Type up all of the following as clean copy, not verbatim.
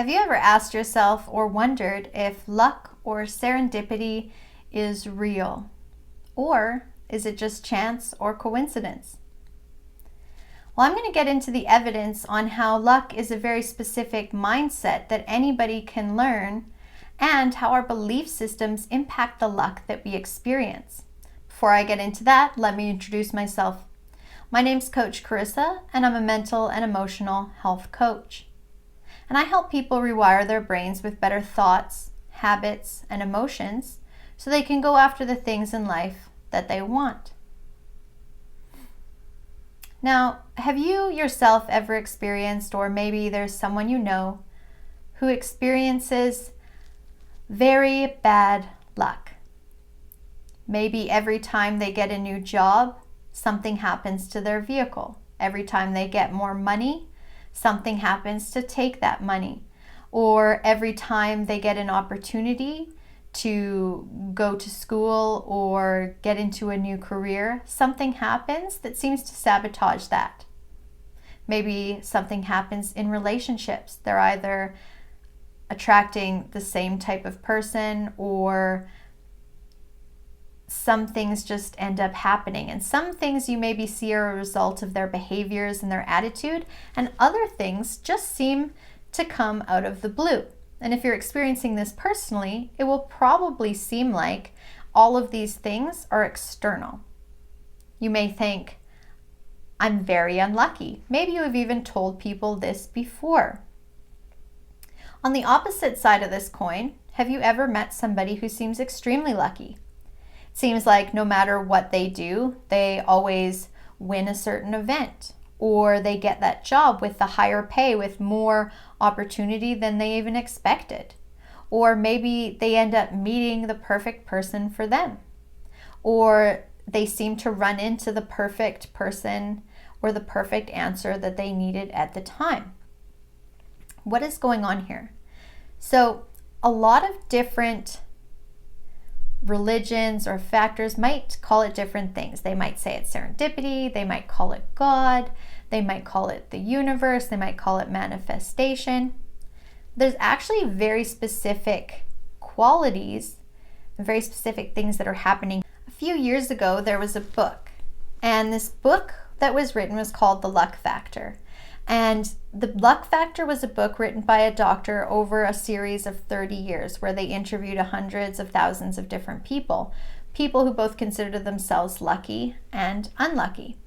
Have you ever asked yourself or wondered if luck or serendipity is real? Or is it just chance or coincidence? Well, I'm going to get into the evidence on how luck is a very specific mindset that anybody can learn and how our belief systems impact the luck that we experience. Before I get into that, let me introduce myself. My name's Coach Karissa, and I'm a mental and emotional health coach. And I help people rewire their brains with better thoughts, habits, and emotions so they can go after the things in life that they want. Now, have you yourself ever experienced, or maybe there's someone you know, who experiences very bad luck? Maybe every time they get a new job, something happens to their vehicle. Every time they get more money, something happens to take that money. Or every time they get an opportunity to go to school or get into a new career, something happens that seems to sabotage that. Maybe something happens in relationships. They're either attracting the same type of person, or some things just end up happening. And some things you maybe see are a result of their behaviors and their attitude, and other things just seem to come out of the blue. And if you're experiencing this personally, it will probably seem like all of these things are external. You may think, I'm very unlucky. Maybe you have even told people this before. On the opposite side of this coin, have you ever met somebody who seems extremely lucky? It seems like no matter what they do, they always win a certain event, or they get that job with the higher pay with more opportunity than they even expected. Or maybe they end up meeting the perfect person for them. Or they seem to run into the perfect person or the perfect answer that they needed at the time. What is going on here? So a lot of different religions or factors might call it different things. They might say it's serendipity, they might call it God, they might call it the universe, they might call it manifestation. There's actually very specific qualities and very specific things that are happening. A few years ago, there was a book, and this book that was written was called The Luck Factor. And The Luck Factor was a book written by a doctor over a series of 30 years where they interviewed hundreds of thousands of different people who both considered themselves lucky and unlucky.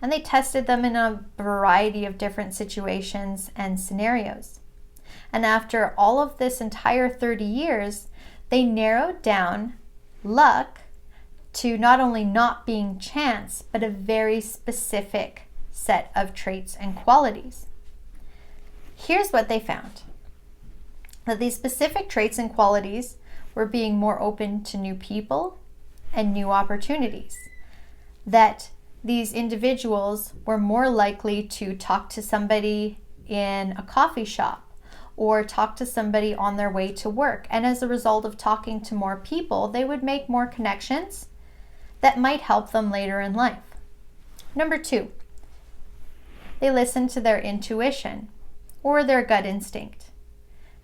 And they tested them in a variety of different situations and scenarios. And after all of this entire 30 years, they narrowed down luck to not only not being chance, but a very specific set of traits and qualities. Here's what they found. That these specific traits and qualities were being more open to new people and new opportunities. That these individuals were more likely to talk to somebody in a coffee shop or talk to somebody on their way to work. And as a result of talking to more people, they would make more connections that might help them later in life. Number 2, they listen to their intuition or their gut instinct.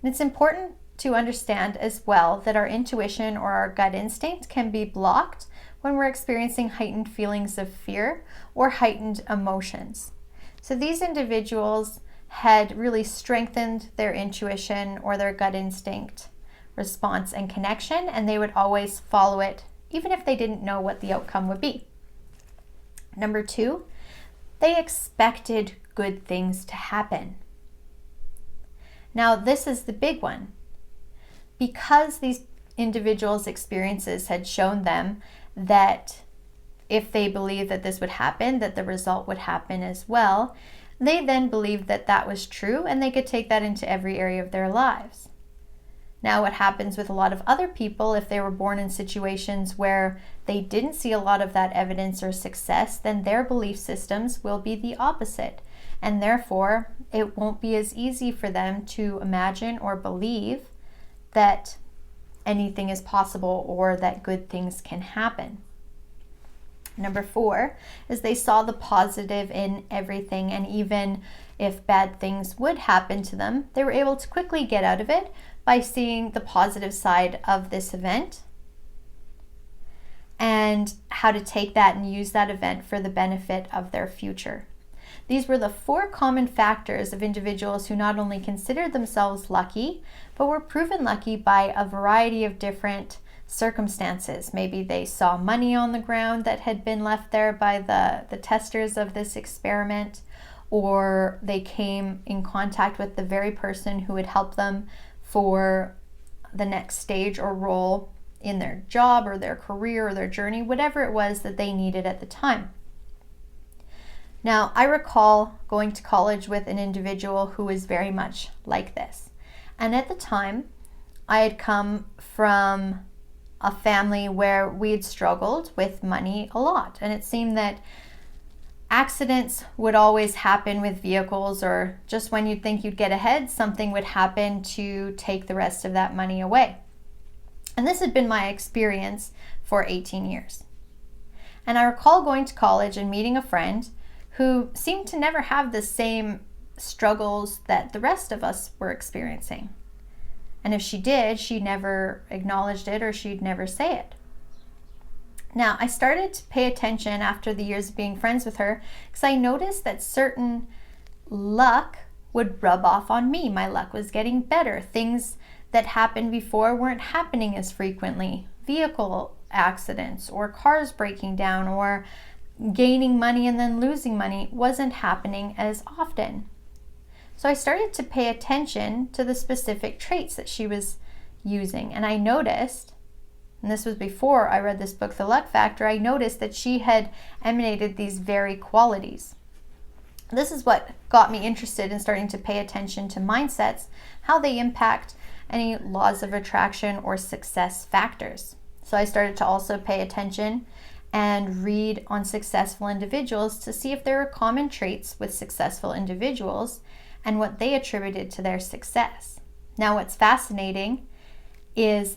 And it's important to understand as well that our intuition or our gut instinct can be blocked when we're experiencing heightened feelings of fear or heightened emotions. So these individuals had really strengthened their intuition or their gut instinct response and connection, and they would always follow it even if they didn't know what the outcome would be. Number 2, they expected good things to happen. Now, this is the big one. Because these individuals' experiences had shown them that if they believed that this would happen, that the result would happen as well, they then believed that that was true, and they could take that into every area of their lives. Now, what happens with a lot of other people, if they were born in situations where they didn't see a lot of that evidence or success, then their belief systems will be the opposite. And therefore, it won't be as easy for them to imagine or believe that anything is possible or that good things can happen. Number 4 is they saw the positive in everything, and even if bad things would happen to them, they were able to quickly get out of it by seeing the positive side of this event and how to take that and use that event for the benefit of their future. These were the 4 common factors of individuals who not only considered themselves lucky, but were proven lucky by a variety of different circumstances. Maybe they saw money on the ground that had been left there by the testers of this experiment, or they came in contact with the very person who would help them for the next stage or role in their job or their career or their journey, whatever it was that they needed at the time. Now, I recall going to college with an individual who was very much like this. And at the time, I had come from a family where we had struggled with money a lot. And it seemed that accidents would always happen with vehicles, or just when you'd think you'd get ahead, something would happen to take the rest of that money away. And this had been my experience for 18 years. And I recall going to college and meeting a friend who seemed to never have the same struggles that the rest of us were experiencing. And if she did, she never acknowledged it, or she'd never say it. Now, I started to pay attention after the years of being friends with her because I noticed that certain luck would rub off on me. My luck was getting better. Things that happened before weren't happening as frequently. Vehicle accidents or cars breaking down or gaining money and then losing money wasn't happening as often. So I started to pay attention to the specific traits that she was using. And I noticed, and this was before I read this book, The Luck Factor, I noticed that she had emanated these very qualities. This is what got me interested in starting to pay attention to mindsets, how they impact any laws of attraction or success factors. So I started to also pay attention and read on successful individuals to see if there are common traits with successful individuals and what they attributed to their success. Now, what's fascinating is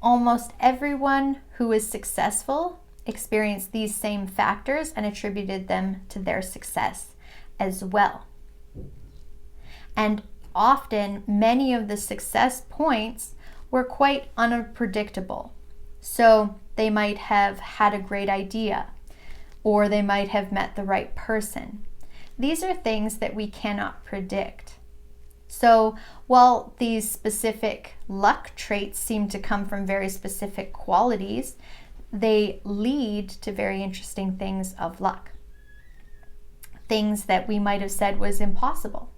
almost everyone who is successful experienced these same factors and attributed them to their success as well. And often, many of the success points were quite unpredictable. So they might have had a great idea, or they might have met the right person. These are things that we cannot predict. So while these specific luck traits seem to come from very specific qualities, they lead to very interesting things of luck. Things that we might have said was impossible.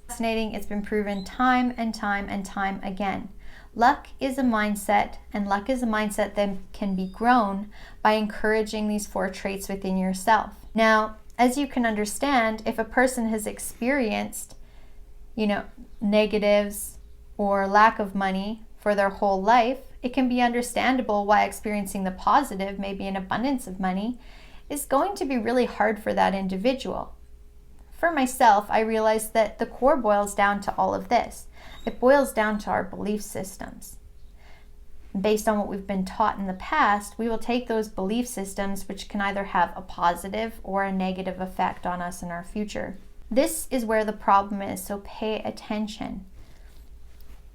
Fascinating, it's been proven time and time and time again. Luck is a mindset, and luck is a mindset that can be grown by encouraging these 4 traits within yourself. Now, as you can understand, if a person has experienced, negatives or lack of money for their whole life, it can be understandable why experiencing the positive, maybe an abundance of money, is going to be really hard for that individual. For myself, I realized that the core boils down to all of this. It boils down to our belief systems. Based on what we've been taught in the past, we will take those belief systems, which can either have a positive or a negative effect on us in our future. This is where the problem is, so pay attention.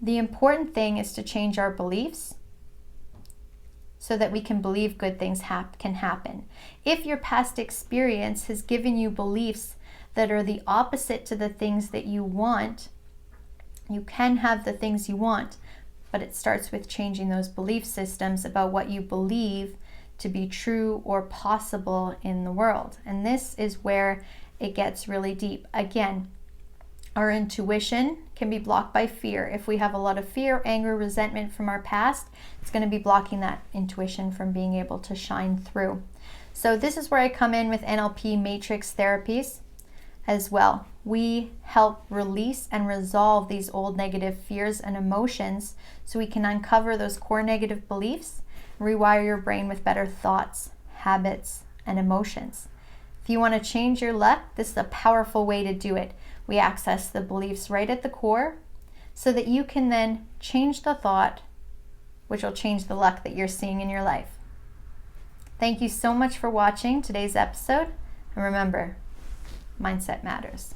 The important thing is to change our beliefs so that we can believe good things can happen. If your past experience has given you beliefs that are the opposite to the things that you want, you can have the things you want, but it starts with changing those belief systems about what you believe to be true or possible in the world. And this is where it gets really deep. Again, our intuition can be blocked by fear. If we have a lot of fear, anger, resentment from our past, it's going to be blocking that intuition from being able to shine through. So this is where I come in with NLP matrix therapies as well. We help release and resolve these old negative fears and emotions so we can uncover those core negative beliefs, rewire your brain with better thoughts, habits, and emotions. If you want to change your luck, this is a powerful way to do it. We access the beliefs right at the core so that you can then change the thought, which will change the luck that you're seeing in your life. Thank you so much for watching today's episode. And remember, mindset matters.